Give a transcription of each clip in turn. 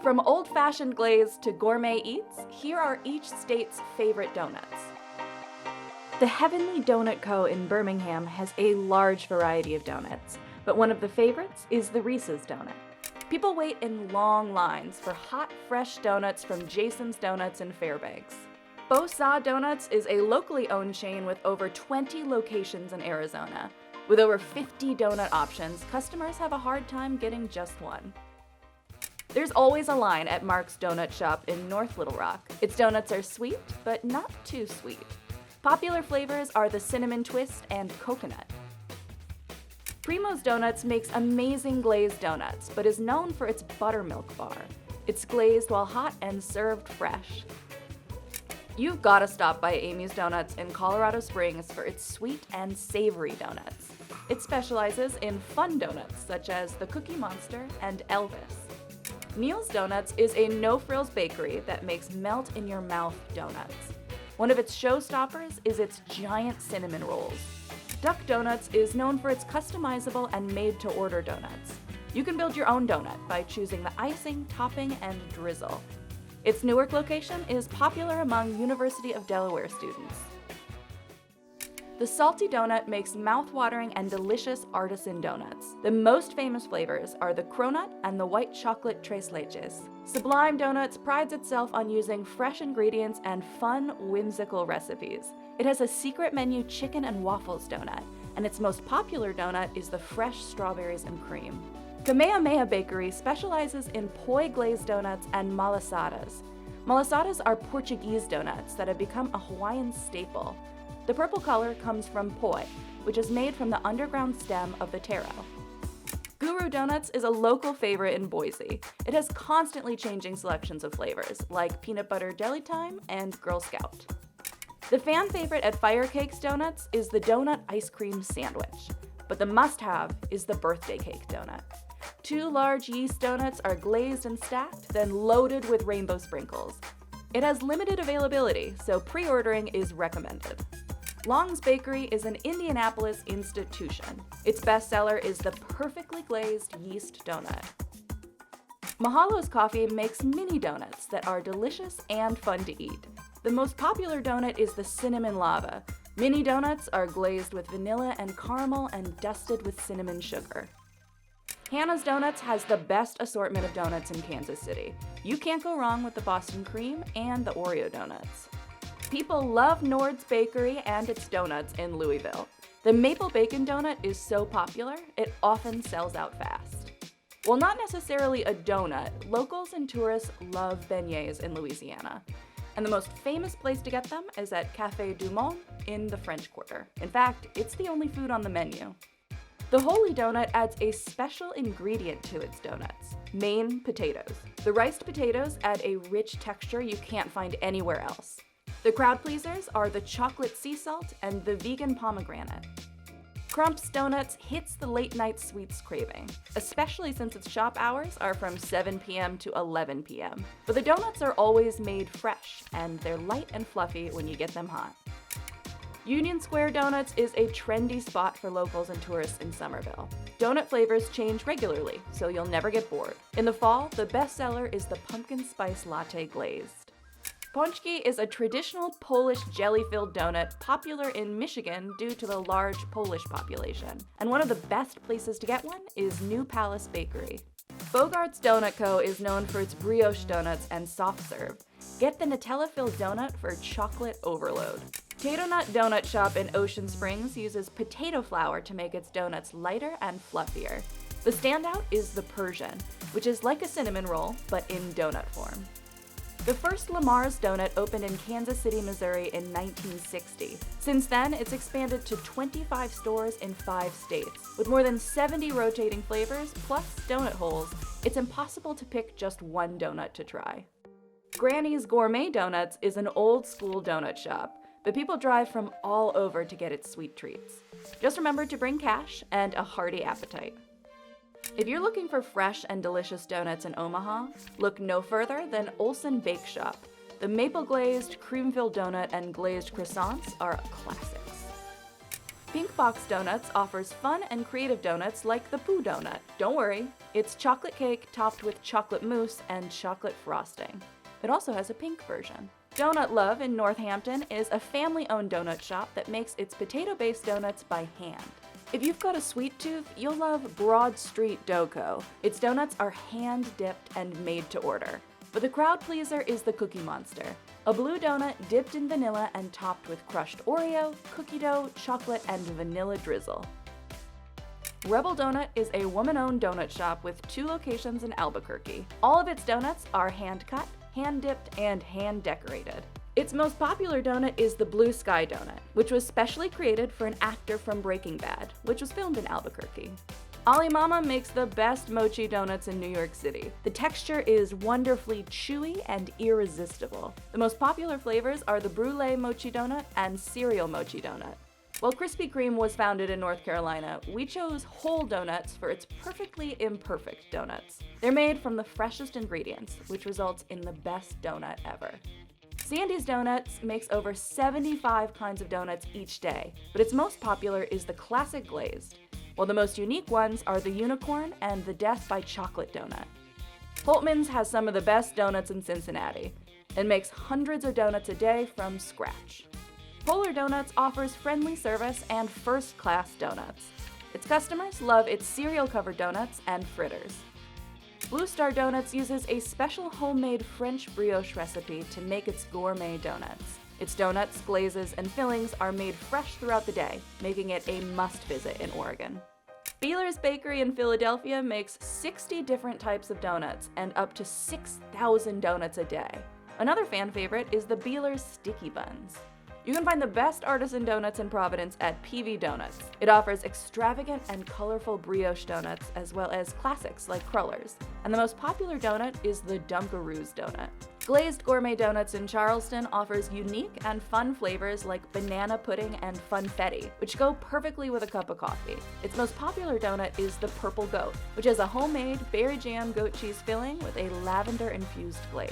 From old-fashioned glaze to gourmet eats, here are each state's favorite donuts. The Heavenly Donut Co. in Birmingham has a large variety of donuts, but one of the favorites is the Reese's donut. People wait in long lines for hot, fresh donuts from Jason's Donuts in Fairbanks. Bosa Donuts is a locally owned chain with over 20 locations in Arizona. With over 50 donut options, customers have a hard time getting just one. There's always a line at Mark's Donut Shop in North Little Rock. Its donuts are sweet, but not too sweet. Popular flavors are the cinnamon twist and coconut. Primo's Donuts makes amazing glazed donuts, but is known for its buttermilk bar. It's glazed while hot and served fresh. You've got to stop by Amy's Donuts in Colorado Springs for its sweet and savory donuts. It specializes in fun donuts such as the Cookie Monster and Elvis. Neil's Donuts is a no-frills bakery that makes melt-in-your-mouth donuts. One of its showstoppers is its giant cinnamon rolls. Duck Donuts is known for its customizable and made-to-order donuts. You can build your own donut by choosing the icing, topping, and drizzle. Its Newark location is popular among University of Delaware students. The Salty Donut makes mouth-watering and delicious artisan donuts. The most famous flavors are the cronut and the white chocolate tres leches. Sublime Donuts prides itself on using fresh ingredients and fun, whimsical recipes. It has a secret menu chicken and waffles donut, and its most popular donut is the fresh strawberries and cream. Kamehameha Bakery specializes in poi glazed donuts and malasadas. Malasadas are Portuguese donuts that have become a Hawaiian staple. The purple color comes from poi, which is made from the underground stem of the taro. Guru Donuts is a local favorite in Boise. It has constantly changing selections of flavors, like peanut butter deli time and Girl Scout. The fan favorite at Fire Cakes Donuts is the donut ice cream sandwich, but the must-have is the birthday cake donut. 2 large yeast donuts are glazed and stacked, then loaded with rainbow sprinkles. It has limited availability, so pre-ordering is recommended. Long's Bakery is an Indianapolis institution. Its bestseller is the perfectly glazed yeast donut. Mahalo's Coffee makes mini donuts that are delicious and fun to eat. The most popular donut is the Cinnamon Lava. Mini donuts are glazed with vanilla and caramel and dusted with cinnamon sugar. Hannah's Donuts has the best assortment of donuts in Kansas City. You can't go wrong with the Boston Cream and the Oreo donuts. People love Nord's Bakery and its donuts in Louisville. The maple bacon donut is so popular, it often sells out fast. While not necessarily a donut, locals and tourists love beignets in Louisiana. And the most famous place to get them is at Café du Monde in the French Quarter. In fact, it's the only food on the menu. The Holy Donut adds a special ingredient to its donuts: Maine potatoes. The riced potatoes add a rich texture you can't find anywhere else. The crowd pleasers are the chocolate sea salt and the vegan pomegranate. Crump's Donuts hits the late night sweets craving, especially since its shop hours are from 7 p.m. to 11 p.m. But the donuts are always made fresh, and they're light and fluffy when you get them hot. Union Square Donuts is a trendy spot for locals and tourists in Somerville. Donut flavors change regularly, so you'll never get bored. In the fall, the bestseller is the pumpkin spice latte glazed. Pączki is a traditional Polish jelly-filled donut popular in Michigan due to the large Polish population. And one of the best places to get one is New Palace Bakery. Bogart's Donut Co. is known for its brioche donuts and soft serve. Get the Nutella-filled donut for chocolate overload. Potato Nut Donut Shop in Ocean Springs uses potato flour to make its donuts lighter and fluffier. The standout is the Persian, which is like a cinnamon roll, but in donut form. The first Lamar's Donut opened in Kansas City, Missouri in 1960. Since then, it's expanded to 25 stores in 5 states. With more than 70 rotating flavors, plus donut holes, it's impossible to pick just one donut to try. Granny's Gourmet Donuts is an old-school donut shop, but people drive from all over to get its sweet treats. Just remember to bring cash and a hearty appetite. If you're looking for fresh and delicious donuts in Omaha, look no further than Olson Bake Shop. The maple glazed, cream-filled donut and glazed croissants are classics. Pink Box Donuts offers fun and creative donuts like the Pooh Donut. Don't worry, it's chocolate cake topped with chocolate mousse and chocolate frosting. It also has a pink version. Donut Love in Northampton is a family-owned donut shop that makes its potato-based donuts by hand. If you've got a sweet tooth, you'll love Broad Street Dough Co. Its donuts are hand-dipped and made to order. But the crowd pleaser is the Cookie Monster, a blue donut dipped in vanilla and topped with crushed Oreo, cookie dough, chocolate, and vanilla drizzle. Rebel Donut is a woman-owned donut shop with 2 locations in Albuquerque. All of its donuts are hand-cut, hand-dipped, and hand-decorated. Its most popular donut is the Blue Sky Donut, which was specially created for an actor from Breaking Bad, which was filmed in Albuquerque. Ali Mama makes the best mochi donuts in New York City. The texture is wonderfully chewy and irresistible. The most popular flavors are the Brulee Mochi Donut and Cereal Mochi Donut. While Krispy Kreme was founded in North Carolina, we chose Whole Donuts for its perfectly imperfect donuts. They're made from the freshest ingredients, which results in the best donut ever. Sandy's Donuts makes over 75 kinds of donuts each day, but its most popular is the classic glazed, while the most unique ones are the Unicorn and the Death by Chocolate Donut. Holtman's has some of the best donuts in Cincinnati and makes hundreds of donuts a day from scratch. Polar Donuts offers friendly service and first-class donuts. Its customers love its cereal-covered donuts and fritters. Blue Star Donuts uses a special homemade French brioche recipe to make its gourmet donuts. Its donuts, glazes, and fillings are made fresh throughout the day, making it a must-visit in Oregon. Beeler's Bakery in Philadelphia makes 60 different types of donuts and up to 6,000 donuts a day. Another fan favorite is the Beeler's Sticky Buns. You can find the best artisan donuts in Providence at PV Donuts. It offers extravagant and colorful brioche donuts as well as classics like crullers. And the most popular donut is the Dunkaroos donut. Glazed Gourmet Donuts in Charleston offers unique and fun flavors like banana pudding and funfetti, which go perfectly with a cup of coffee. Its most popular donut is the Purple Goat, which has a homemade berry jam goat cheese filling with a lavender-infused glaze.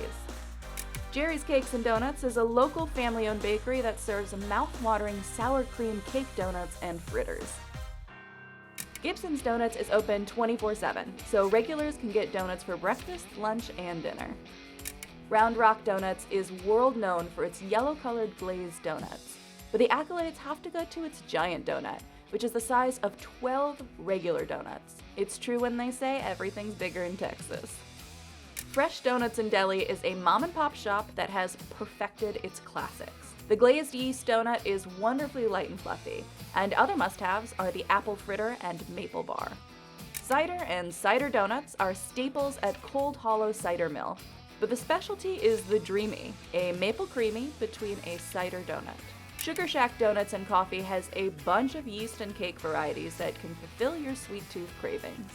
Jerry's Cakes and Donuts is a local family-owned bakery that serves mouth-watering sour cream cake donuts and fritters. Gibson's Donuts is open 24/7, so regulars can get donuts for breakfast, lunch, and dinner. Round Rock Donuts is world-known for its yellow-colored glazed donuts, but the accolades have to go to its giant donut, which is the size of 12 regular donuts. It's true when they say everything's bigger in Texas. Fresh Donuts and Deli is a mom-and-pop shop that has perfected its classics. The glazed yeast donut is wonderfully light and fluffy, and other must-haves are the apple fritter and maple bar. Cider and cider donuts are staples at Cold Hollow Cider Mill, but the specialty is the Dreamy, a maple creamy between a cider donut. Sugar Shack Donuts and Coffee has a bunch of yeast and cake varieties that can fulfill your sweet tooth cravings.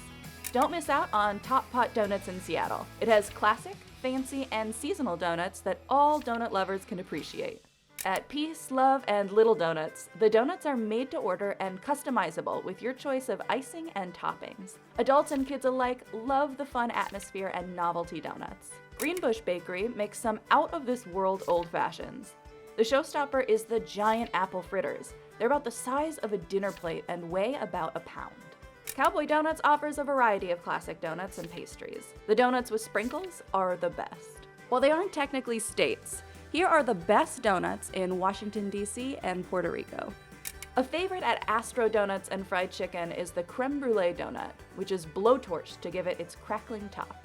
Don't miss out on Top Pot Donuts in Seattle. It has classic, fancy, and seasonal donuts that all donut lovers can appreciate. At Peace, Love, and Little Donuts, the donuts are made to order and customizable with your choice of icing and toppings. Adults and kids alike love the fun atmosphere and novelty donuts. Greenbush Bakery makes some out-of-this-world old fashions. The showstopper is the giant apple fritters. They're about the size of a dinner plate and weigh about a pound. Cowboy Donuts offers a variety of classic donuts and pastries. The donuts with sprinkles are the best. While they aren't technically states, here are the best donuts in Washington, D.C. and Puerto Rico. A favorite at Astro Donuts and Fried Chicken is the creme brulee donut, which is blowtorched to give it its crackling top.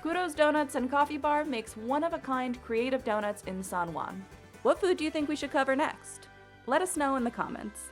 Kudo's Donuts and Coffee Bar makes one-of-a-kind creative donuts in San Juan. What food do you think we should cover next? Let us know in the comments.